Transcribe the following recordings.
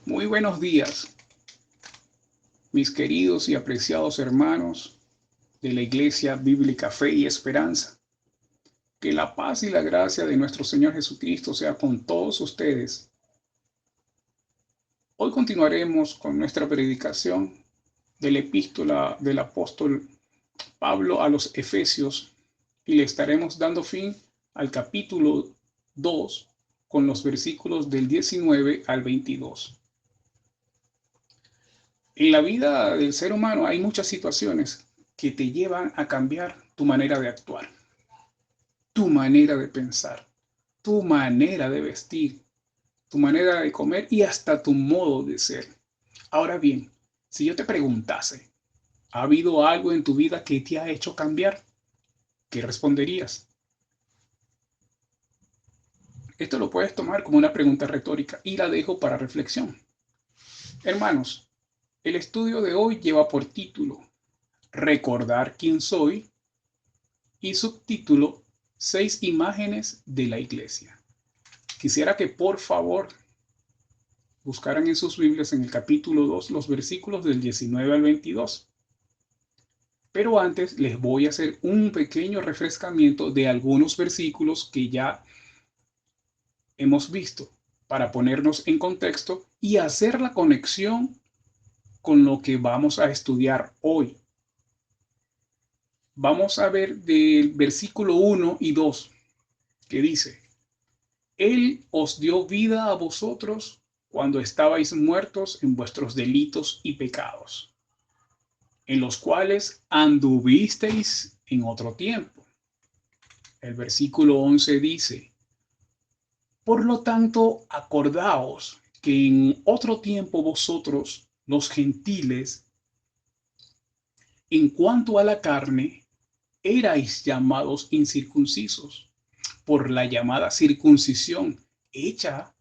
Muy buenos días, mis queridos y apreciados hermanos de la Iglesia Bíblica Fe y Esperanza. Que la paz y la gracia de nuestro Señor Jesucristo sea con todos ustedes. Hoy continuaremos con nuestra predicación de la epístola del apóstol Pablo a los Efesios y le estaremos dando fin al capítulo 2 con los versículos del 19 al 22. En la vida del ser humano hay muchas situaciones que te llevan a cambiar tu manera de actuar, tu manera de pensar, tu manera de vestir, tu manera de comer y hasta tu modo de ser. Ahora bien, si yo te preguntase, ¿ha habido algo en tu vida que te ha hecho cambiar? ¿Qué responderías? Esto lo puedes tomar como una pregunta retórica y la dejo para reflexión. Hermanos, el estudio de hoy lleva por título Recordar quién soy y subtítulo 6 imágenes de la iglesia. Quisiera que por favor buscaran en sus Biblias en el capítulo 2 los versículos del 19 al 22. Pero antes les voy a hacer un pequeño refrescamiento de algunos versículos que ya hemos visto para ponernos en contexto y hacer la conexión con lo que vamos a estudiar hoy. Vamos a ver del versículo 1 y 2 que dice: Él os dio vida a vosotros cuando estabais muertos en vuestros delitos y pecados, en los cuales anduvisteis en otro tiempo. El versículo 11 dice: Por lo tanto, acordaos que en otro tiempo vosotros, los gentiles, en cuanto a la carne, erais llamados incircuncisos por la llamada circuncisión hecha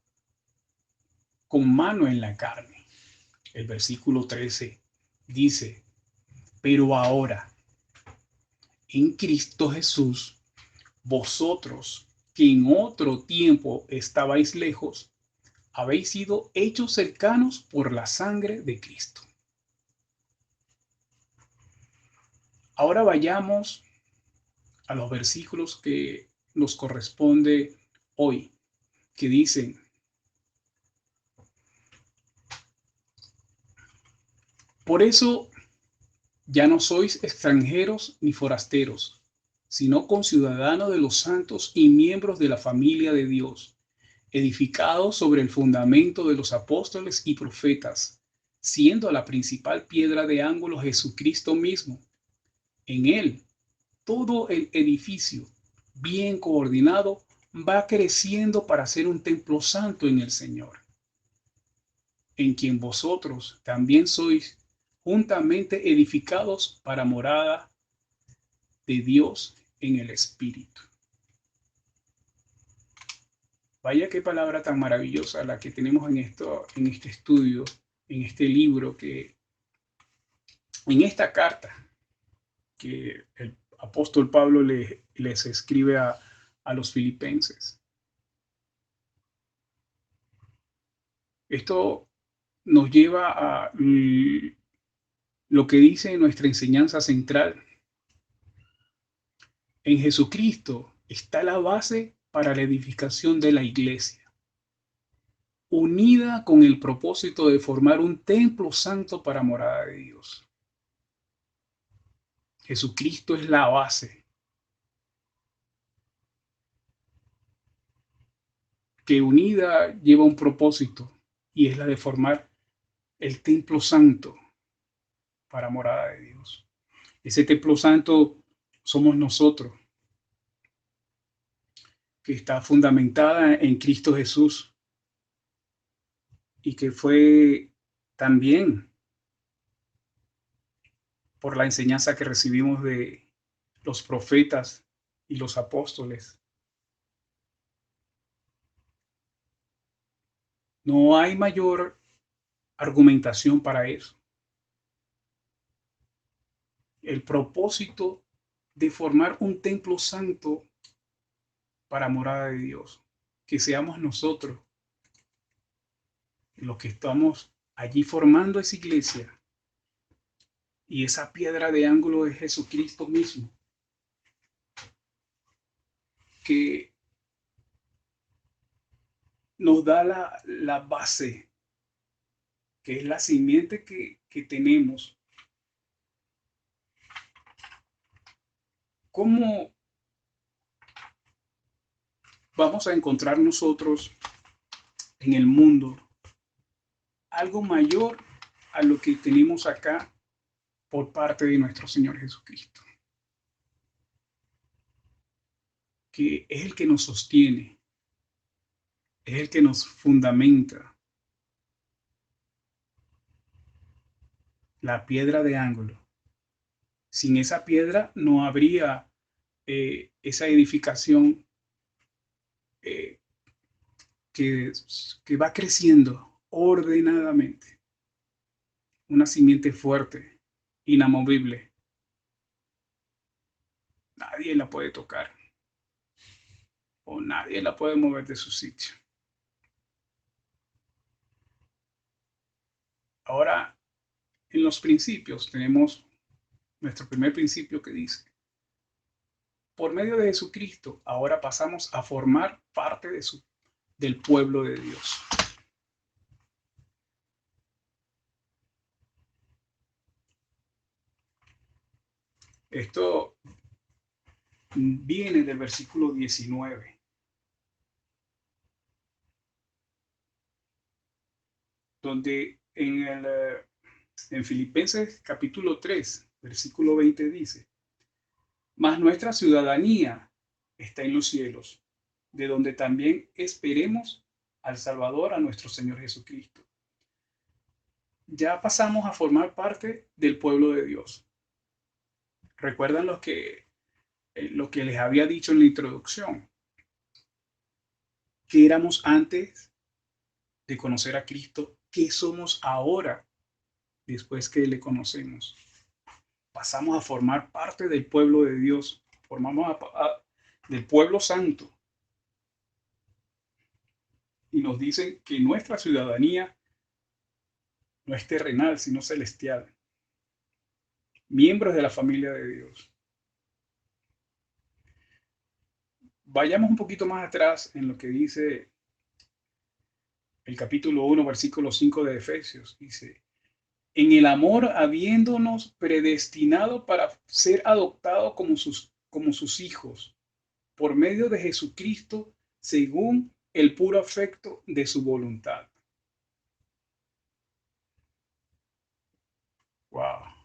con mano en la carne. El versículo 13 dice: Pero ahora, en Cristo Jesús, vosotros que en otro tiempo estabais lejos, habéis sido hechos cercanos por la sangre de Cristo. Ahora vayamos a los versículos que nos corresponde hoy, que dicen: Por eso ya no sois extranjeros ni forasteros, sino conciudadanos de los santos y miembros de la familia de Dios, edificados sobre el fundamento de los apóstoles y profetas, siendo la principal piedra de ángulo Jesucristo mismo. En él, todo el edificio, bien coordinado, va creciendo para ser un templo santo en el Señor, en quien vosotros también sois juntamente edificados para morada de Dios en el Espíritu. Vaya qué palabra tan maravillosa la que tenemos en este estudio, en este libro, en esta carta que el apóstol Pablo les escribe a los filipenses. Esto nos lleva a lo que dice nuestra enseñanza central. En Jesucristo está la base para la edificación de la iglesia, unida con el propósito de formar un templo santo para morada de Dios. Jesucristo es la base que unida lleva un propósito y es la de formar el templo santo para morada de Dios. Ese templo santo somos nosotros, que está fundamentada en Cristo Jesús y que fue también por la enseñanza que recibimos de los profetas y los apóstoles. No hay mayor argumentación para eso. El propósito de formar un templo santo para morada de Dios, que seamos nosotros. los que estamos allí formando esa iglesia, y esa piedra de ángulo es Jesucristo mismo, que nos da la base, que es la simiente que tenemos. ¿Cómo vamos a encontrar nosotros en el mundo algo mayor a lo que tenemos acá por parte de nuestro Señor Jesucristo, que es el que nos sostiene, es el que nos fundamenta, la piedra de ángulo? Sin esa piedra no habría esa edificación eh, que, que va creciendo ordenadamente, una simiente fuerte, inamovible. Nadie la puede tocar o nadie la puede mover de su sitio. Ahora, en los principios tenemos nuestro primer principio que dice: por medio de Jesucristo, ahora pasamos a formar parte del pueblo de Dios. Esto viene del versículo 19, donde en Filipenses capítulo 3, versículo 20 dice: mas nuestra ciudadanía está en los cielos, de donde también esperemos al Salvador, a nuestro Señor Jesucristo. Ya pasamos a formar parte del pueblo de Dios. ¿Recuerdan lo que les había dicho en la introducción? Que éramos antes de conocer a Cristo, ¿qué somos ahora después que le conocemos? Pasamos a formar parte del pueblo de Dios, del pueblo santo. Y nos dicen que nuestra ciudadanía no es terrenal, sino celestial. Miembros de la familia de Dios. Vayamos un poquito más atrás en lo que dice el capítulo 1, versículo 5 de Efesios. Dice: en el amor habiéndonos predestinado para ser adoptados como sus hijos, por medio de Jesucristo, según el puro afecto de su voluntad. Wow.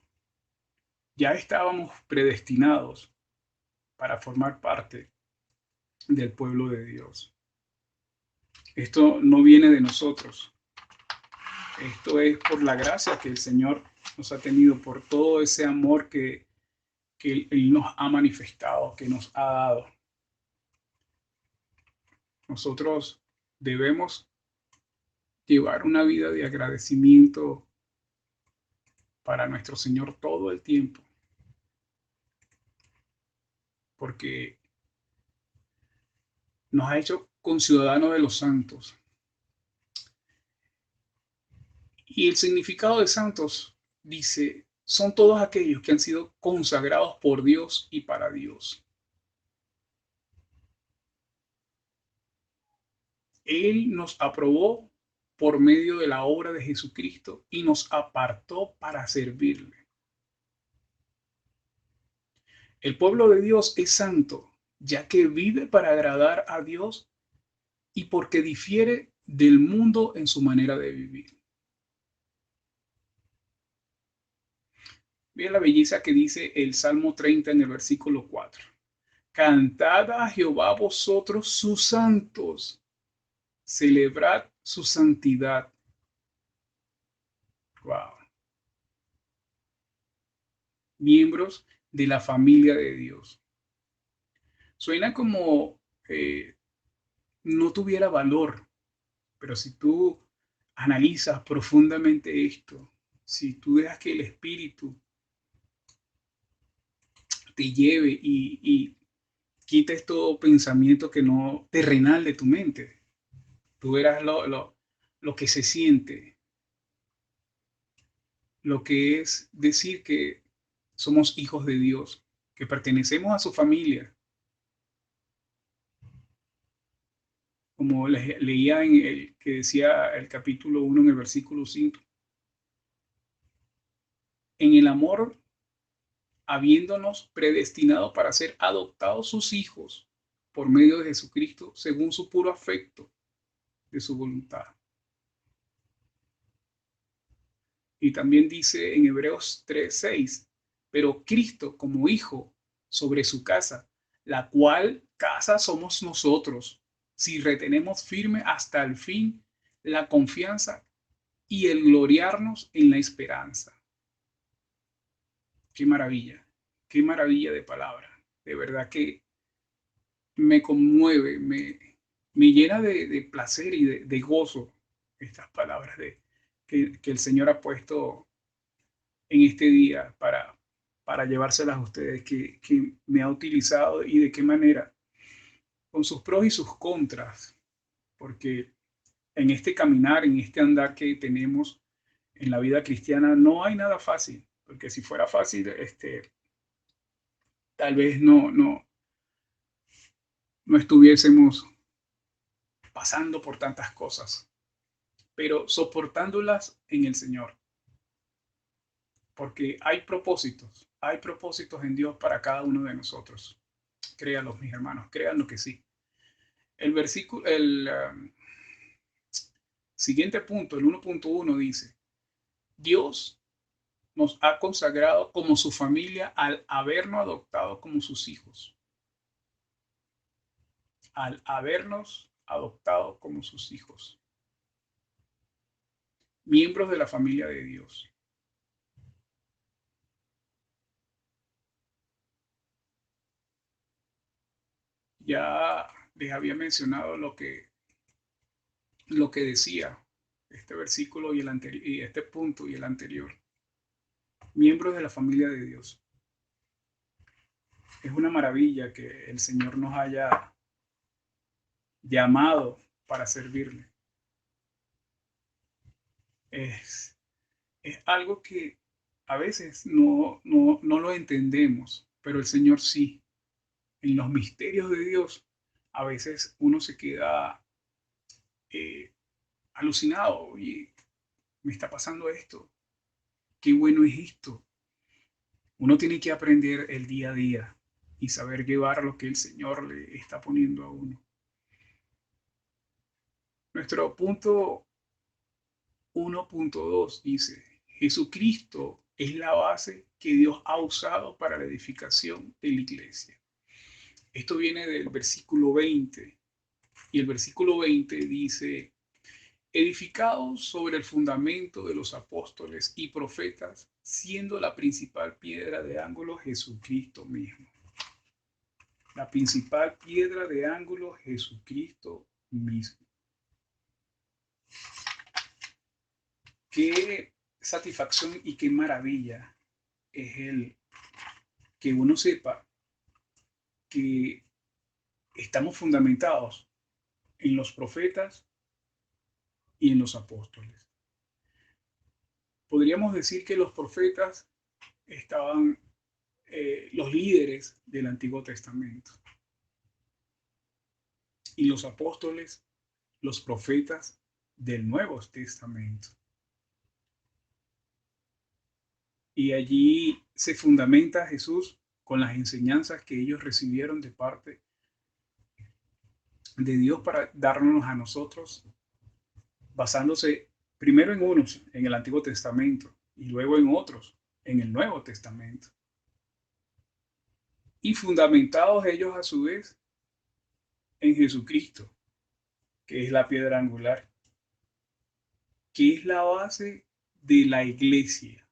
Ya estábamos predestinados para formar parte del pueblo de Dios. Esto no viene de nosotros. Esto es por la gracia que el Señor nos ha tenido, por todo ese amor que Él nos ha manifestado, que nos ha dado. Nosotros debemos llevar una vida de agradecimiento para nuestro Señor todo el tiempo, porque nos ha hecho conciudadanos de los santos. Y el significado de santos dice: son todos aquellos que han sido consagrados por Dios y para Dios. Él nos aprobó por medio de la obra de Jesucristo y nos apartó para servirle. El pueblo de Dios es santo, ya que vive para agradar a Dios y porque difiere del mundo en su manera de vivir. Mira la belleza que dice el Salmo 30 en el versículo 4. Cantad a Jehová vosotros sus santos, celebrad su santidad. Wow. Miembros de la familia de Dios. Suena como no tuviera valor, pero si tú analizas profundamente esto, si tú dejas que el Espíritu te lleve y quites todo pensamiento que no terrenal de tu mente, tú verás lo que se siente, lo que es decir que somos hijos de Dios, que pertenecemos a su familia, como leía en el que decía el capítulo 1 en el versículo 5, en el amor habiéndonos predestinado para ser adoptados sus hijos por medio de Jesucristo, según su puro afecto de su voluntad. Y también dice en Hebreos 3:6, pero Cristo como hijo sobre su casa, la cual casa somos nosotros, si retenemos firme hasta el fin la confianza y el gloriarnos en la esperanza. Qué maravilla de palabra. De verdad que me conmueve, me llena de placer y de gozo estas palabras que el Señor ha puesto en este día para llevárselas a ustedes, que me ha utilizado y de qué manera, con sus pros y sus contras, porque en este caminar, en este andar que tenemos en la vida cristiana, no hay nada fácil, porque si fuera fácil, tal vez no estuviésemos pasando por tantas cosas, pero soportándolas en el Señor, porque hay propósitos en Dios para cada uno de nosotros. Créanlo, mis hermanos, créanlo que sí. El siguiente punto, el 1.1 dice, Dios nos ha consagrado como su familia al habernos adoptado como sus hijos. Al habernos adoptado como sus hijos. Miembros de la familia de Dios. Ya les había mencionado lo que decía este versículo y este punto y el anterior. Miembros de la familia de Dios. Es una maravilla que el Señor nos haya llamado para servirle. Es, es algo que a veces no lo entendemos, pero el Señor sí. En los misterios de Dios, a veces uno se queda eh, alucinado. Y me está pasando esto. Qué bueno es esto. Uno tiene que aprender el día a día y saber llevar lo que el Señor le está poniendo a uno. Nuestro punto 1.2 dice, Jesucristo es la base que Dios ha usado para la edificación de la iglesia. Esto viene del versículo 20 y el versículo 20 dice, edificados sobre el fundamento de los apóstoles y profetas, siendo la principal piedra de ángulo Jesucristo mismo. La principal piedra de ángulo Jesucristo mismo. Qué satisfacción y qué maravilla es el que uno sepa que estamos fundamentados en los profetas y en los apóstoles. Podríamos decir que los profetas estaban los líderes del Antiguo Testamento y los apóstoles, los profetas del Nuevo Testamento. Y allí se fundamenta Jesús con las enseñanzas que ellos recibieron de parte de Dios para darnos a nosotros, basándose primero en unos, en el Antiguo Testamento, y luego en otros, en el Nuevo Testamento. Y fundamentados ellos a su vez en Jesucristo, que es la piedra angular, que es la base de la iglesia.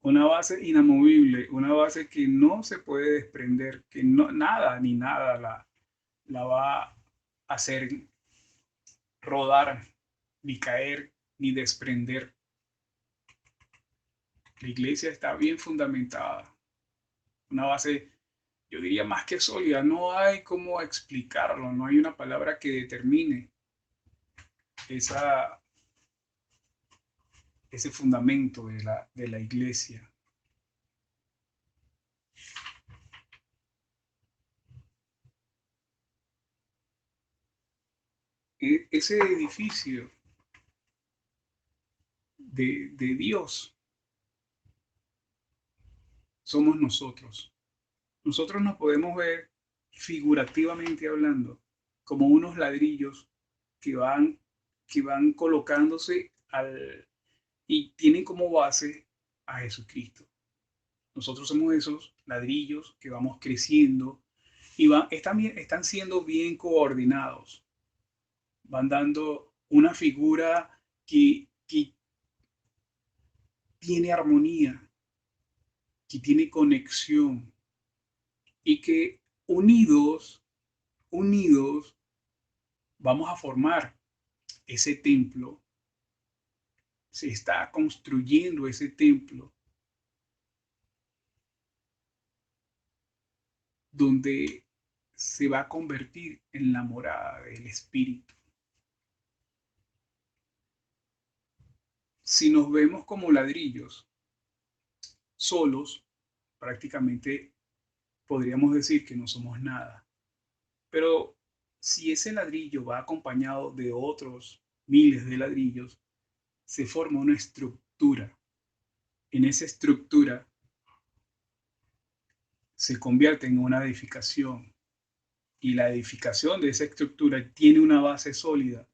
Una base inamovible, una base que no se puede desprender, que nada ni nada la va a hacer rodar, ni caer, ni desprender. La iglesia está bien fundamentada. Una base, yo diría más que sólida. No hay cómo explicarlo, no hay una palabra que determine ese fundamento de la iglesia. Ese edificio de Dios somos nosotros. Nosotros nos podemos ver figurativamente hablando como unos ladrillos que van colocándose y tienen como base a Jesucristo. Nosotros somos esos ladrillos que vamos creciendo y están siendo bien coordinados. Van dando una figura que tiene armonía, que tiene conexión y que unidos, vamos a formar ese templo. Se está construyendo ese templo donde se va a convertir en la morada del Espíritu. Si nos vemos como ladrillos solos, prácticamente podríamos decir que no somos nada. Pero si ese ladrillo va acompañado de otros miles de ladrillos, se forma una estructura. En esa estructura se convierte en una edificación. Y la edificación de esa estructura tiene una base sólida,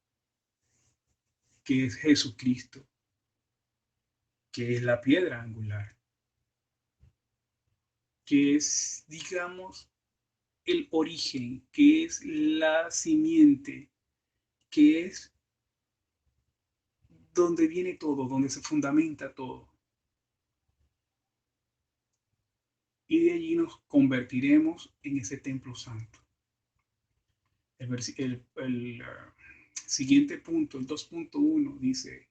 que es Jesucristo, que es la piedra angular, que es, digamos, el origen, que es la simiente, que es donde viene todo, donde se fundamenta todo. Y de allí nos convertiremos en ese templo santo. El siguiente punto, el 2.1, dice,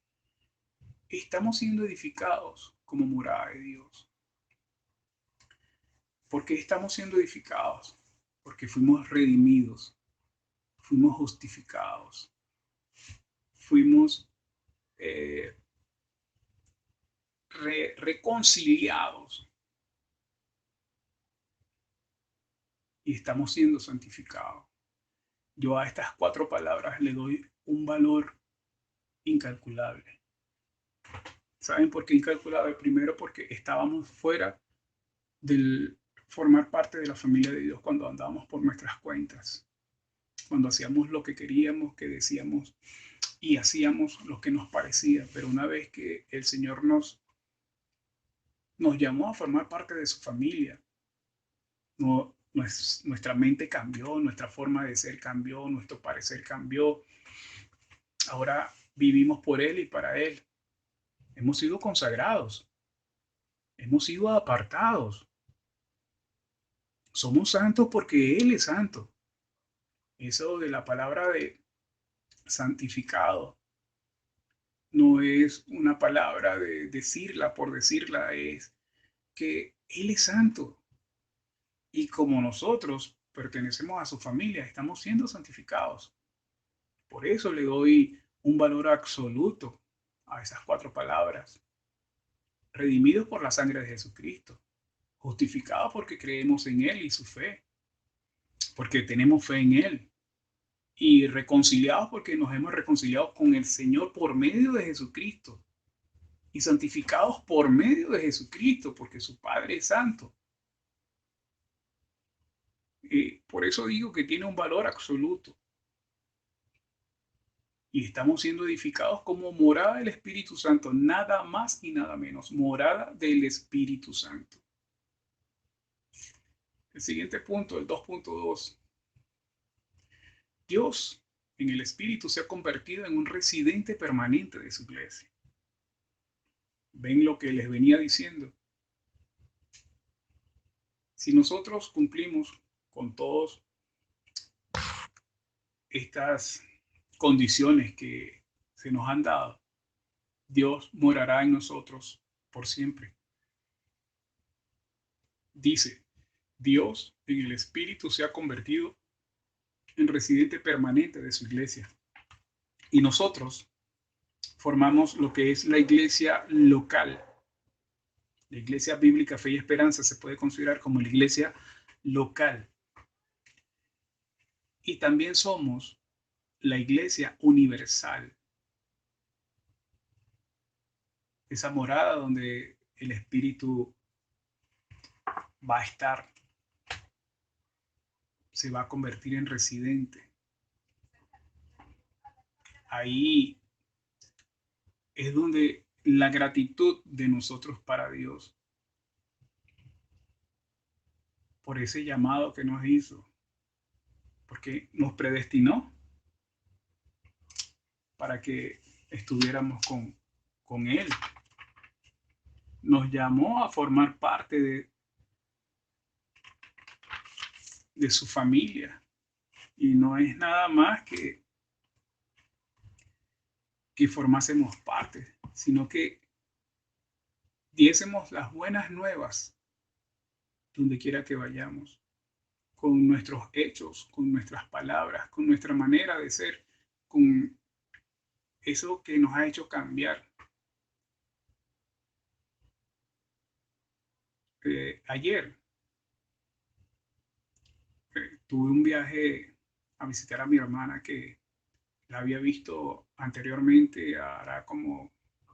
estamos siendo edificados como morada de Dios. ¿Por qué estamos siendo edificados? Porque fuimos redimidos, fuimos justificados, fuimos reconciliados y estamos siendo santificados. Yo a estas 4 palabras le doy un valor incalculable. ¿Saben por qué incalculable? Primero porque estábamos fuera del formar parte de la familia de Dios cuando andábamos por nuestras cuentas, cuando hacíamos lo que queríamos, que decíamos y hacíamos lo que nos parecía. Pero una vez que el Señor nos llamó a formar parte de su familia, nuestra mente cambió, nuestra forma de ser cambió, nuestro parecer cambió. Ahora vivimos por Él y para Él. Hemos sido consagrados, hemos sido apartados. Somos santos porque Él es santo. Eso de la palabra de santificado no es una palabra de decirla por decirla, es que Él es santo. Y como nosotros pertenecemos a su familia, estamos siendo santificados. Por eso le doy un valor absoluto a esas 4 palabras. Redimidos por la sangre de Jesucristo. Justificados porque creemos en Él y su fe. Porque tenemos fe en Él. Y reconciliados porque nos hemos reconciliado con el Señor por medio de Jesucristo. Y santificados por medio de Jesucristo, porque su Padre es santo. Por eso digo que tiene un valor absoluto. Y estamos siendo edificados como morada del Espíritu Santo, nada más y nada menos, morada del Espíritu Santo. El siguiente punto, el 2.2. Dios en el Espíritu se ha convertido en un residente permanente de su iglesia. ¿Ven lo que les venía diciendo? Si nosotros cumplimos con todas estas condiciones que se nos han dado, Dios morará en nosotros por siempre. Dice, Dios en el Espíritu se ha convertido en residente permanente de su iglesia. Y nosotros formamos lo que es la iglesia local. La iglesia bíblica Fe y Esperanza se puede considerar como la iglesia local. Y también somos la iglesia universal, esa morada donde el Espíritu va a estar, se va a convertir en residente. Ahí es donde la gratitud de nosotros para Dios por ese llamado que nos hizo, porque nos predestinó para que estuviéramos con Él. Nos llamó a formar parte de su familia. Y no es nada más que formásemos parte, sino que diésemos las buenas nuevas donde quiera que vayamos, con nuestros hechos, con nuestras palabras, con nuestra manera de ser, con eso que nos ha hecho cambiar. Ayer tuve un viaje a visitar a mi hermana que la había visto anteriormente, hará como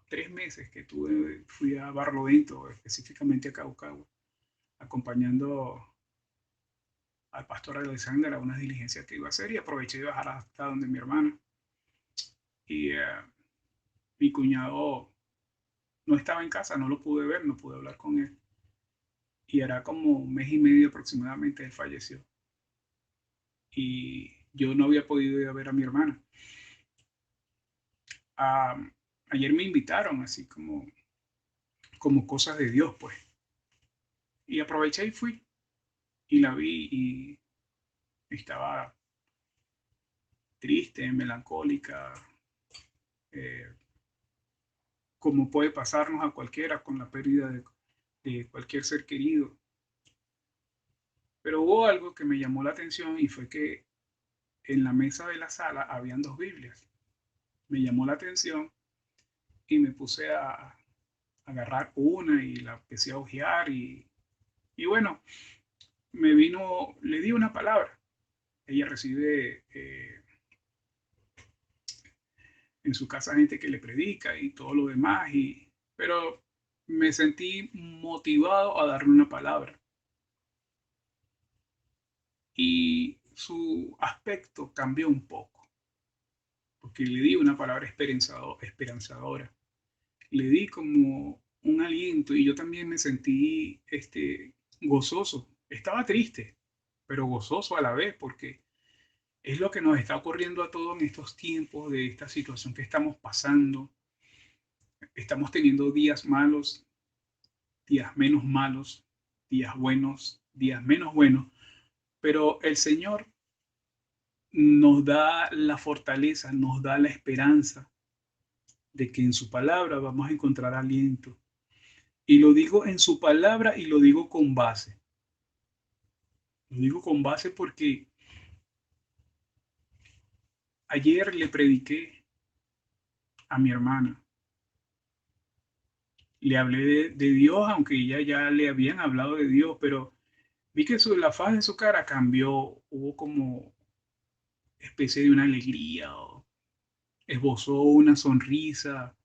3 meses que fui a Barlovento, específicamente a Caucagua, acompañando al pastor Alexander a unas diligencias que iba a hacer y aproveché de bajar hasta donde mi hermana. Y mi cuñado no estaba en casa, no lo pude ver, no pude hablar con él. Y hará como 1 mes y medio aproximadamente él falleció. Y yo no había podido ir a ver a mi hermana. Ah, ayer me invitaron así como cosas de Dios, pues. Y aproveché y fui. Y la vi y estaba triste, melancólica, eh, como puede pasarnos a cualquiera con la pérdida de cualquier ser querido. Pero hubo algo que me llamó la atención y fue que en la mesa de la sala habían 2 Biblias. Me llamó la atención y me puse a agarrar una y la empecé a hojear y bueno, le di una palabra. Ella recibe en su casa gente que le predica y todo lo demás, pero me sentí motivado a darle una palabra. Y su aspecto cambió un poco, porque le di una palabra esperanzadora. Le di como un aliento y yo también me sentí gozoso. Estaba triste, pero gozoso a la vez, porque es lo que nos está ocurriendo a todos en estos tiempos de esta situación que estamos pasando. Estamos teniendo días malos, días menos malos, días buenos, días menos buenos, pero el Señor nos da la fortaleza, nos da la esperanza de que en su palabra vamos a encontrar aliento. Y lo digo en su palabra y lo digo con base. Lo digo con base porque ayer le prediqué a mi hermana. Le hablé de Dios, aunque ella ya le habían hablado de Dios, pero vi que la faz de su cara cambió. Hubo como especie de una alegría o esbozó una sonrisa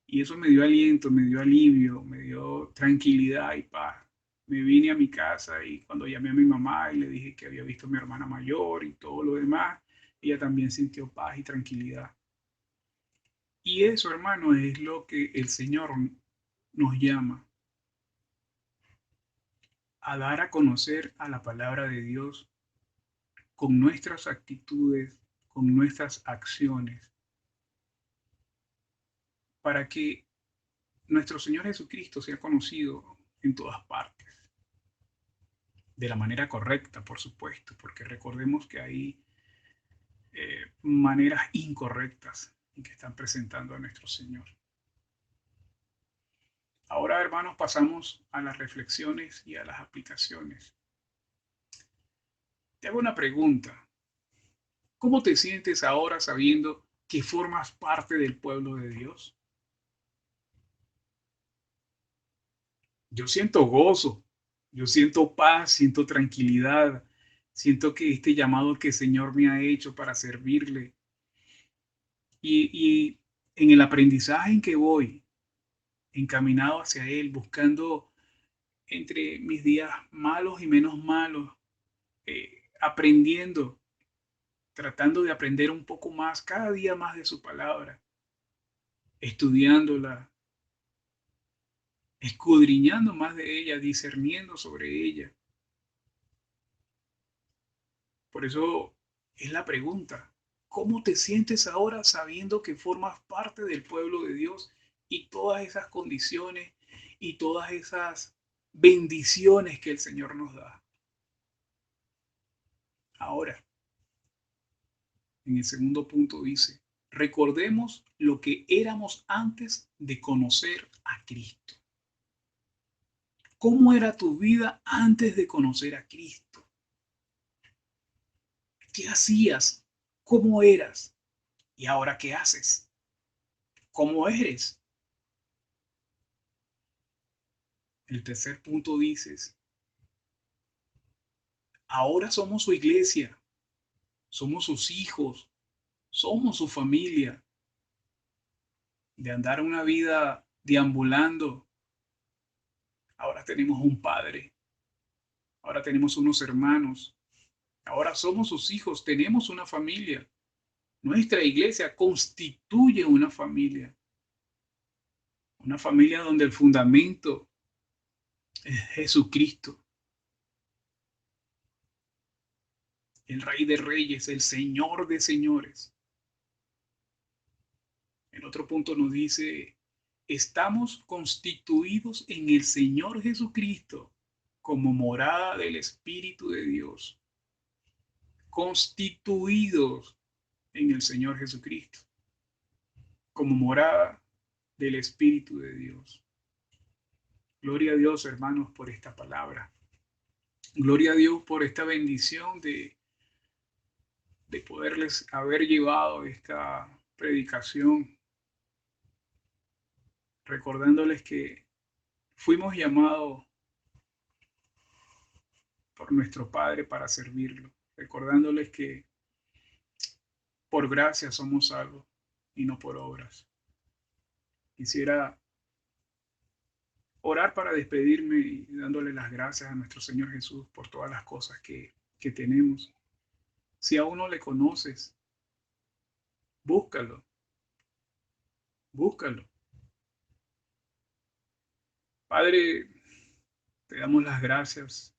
y eso me dio aliento, me dio alivio, me dio tranquilidad y paz. Me vine a mi casa y cuando llamé a mi mamá y le dije que había visto a mi hermana mayor y todo lo demás, ella también sintió paz y tranquilidad. Y eso, hermano, es lo que el Señor nos llama a dar a conocer a la palabra de Dios con nuestras actitudes, con nuestras acciones, para que nuestro Señor Jesucristo sea conocido en todas partes, de la manera correcta, por supuesto, porque recordemos que hay maneras incorrectas en que están presentando a nuestro Señor. Ahora, hermanos, pasamos a las reflexiones y a las aplicaciones. Te hago una pregunta. ¿Cómo te sientes ahora sabiendo que formas parte del pueblo de Dios? Yo siento gozo, yo siento paz, siento tranquilidad, siento que este llamado que el Señor me ha hecho para servirle y en el aprendizaje en que voy, encaminado hacia Él, buscando entre mis días malos y menos malos, aprendiendo, tratando de aprender un poco más, cada día más de su palabra, estudiándola, escudriñando más de ella, discerniendo sobre ella. Por eso es la pregunta, ¿cómo te sientes ahora sabiendo que formas parte del pueblo de Dios y todas esas condiciones y todas esas bendiciones que el Señor nos da? Ahora, en el segundo punto dice, recordemos lo que éramos antes de conocer a Cristo. ¿Cómo era tu vida antes de conocer a Cristo? ¿Qué hacías? ¿Cómo eras? ¿Y ahora qué haces? ¿Cómo eres? El tercer punto dices, ahora somos su iglesia, somos sus hijos, somos su familia, de andar una vida deambulando. Ahora tenemos un padre, ahora tenemos unos hermanos, ahora somos sus hijos, tenemos una familia. Nuestra iglesia constituye una familia donde el fundamento es Jesucristo, el Rey de Reyes, el Señor de Señores. El otro punto nos dice, estamos constituidos en el Señor Jesucristo como morada del Espíritu de Dios. Constituidos en el Señor Jesucristo como morada del Espíritu de Dios. Gloria a Dios, hermanos, por esta palabra. Gloria a Dios por esta bendición de poderles haber llevado esta predicación, recordándoles que fuimos llamados por nuestro Padre para servirlo, recordándoles que por gracia somos salvos y no por obras. Quisiera orar para despedirme y dándole las gracias a nuestro Señor Jesús por todas las cosas que tenemos. Si aún no le conoces, búscalo, búscalo. Padre, te damos las gracias,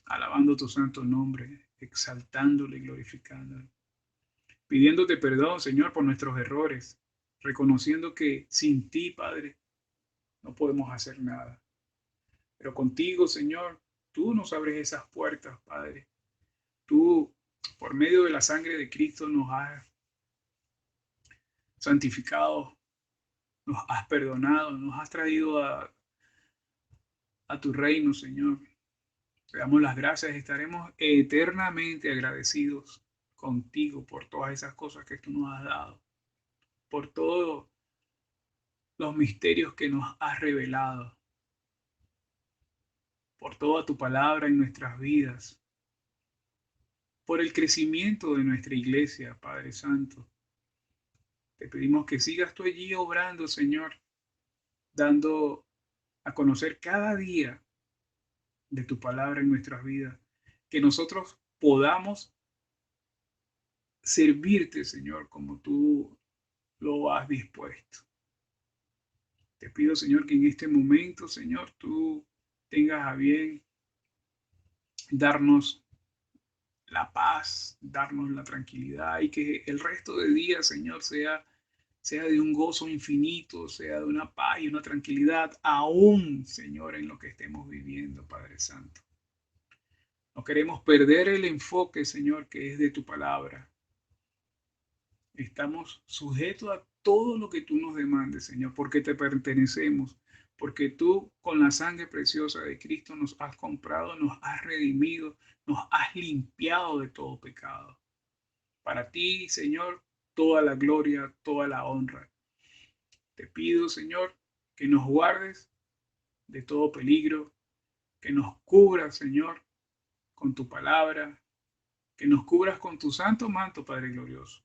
alabando tu santo nombre, exaltándole y glorificándole, pidiéndote perdón, Señor, por nuestros errores, reconociendo que sin ti, Padre, no podemos hacer nada. Pero contigo, Señor, tú nos abres esas puertas, Padre. Tú, por medio de la sangre de Cristo, nos has santificado, nos has perdonado, nos has traído a tu reino, Señor. Te damos las gracias y estaremos eternamente agradecidos contigo por todas esas cosas que tú nos has dado, por todos los misterios que nos has revelado, por toda tu palabra en nuestras vidas, por el crecimiento de nuestra iglesia, Padre Santo. Te pedimos que sigas tú allí obrando, Señor, dando a conocer cada día de tu palabra en nuestras vidas, que nosotros podamos servirte, Señor, como tú lo has dispuesto. Te pido, Señor, que en este momento, Señor, tú tengas a bien darnos la paz, darnos la tranquilidad y que el resto del día, Señor, sea de un gozo infinito, sea de una paz y una tranquilidad, aún, Señor, en lo que estemos viviendo, Padre Santo. No queremos perder el enfoque, Señor, que es de tu palabra. Estamos sujetos a todo lo que tú nos demandes, Señor, porque te pertenecemos, porque tú con la sangre preciosa de Cristo nos has comprado, nos has redimido, nos has limpiado de todo pecado. Para ti, Señor, toda la gloria, toda la honra. Te pido, Señor, que nos guardes de todo peligro, que nos cubras, Señor, con tu palabra, que nos cubras con tu santo manto, Padre glorioso,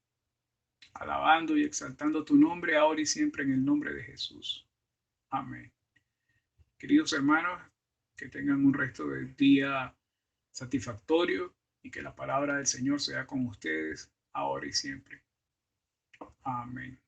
alabando y exaltando tu nombre ahora y siempre en el nombre de Jesús. Amén. Queridos hermanos, que tengan un resto del día satisfactorio y que la palabra del Señor sea con ustedes ahora y siempre. Amén.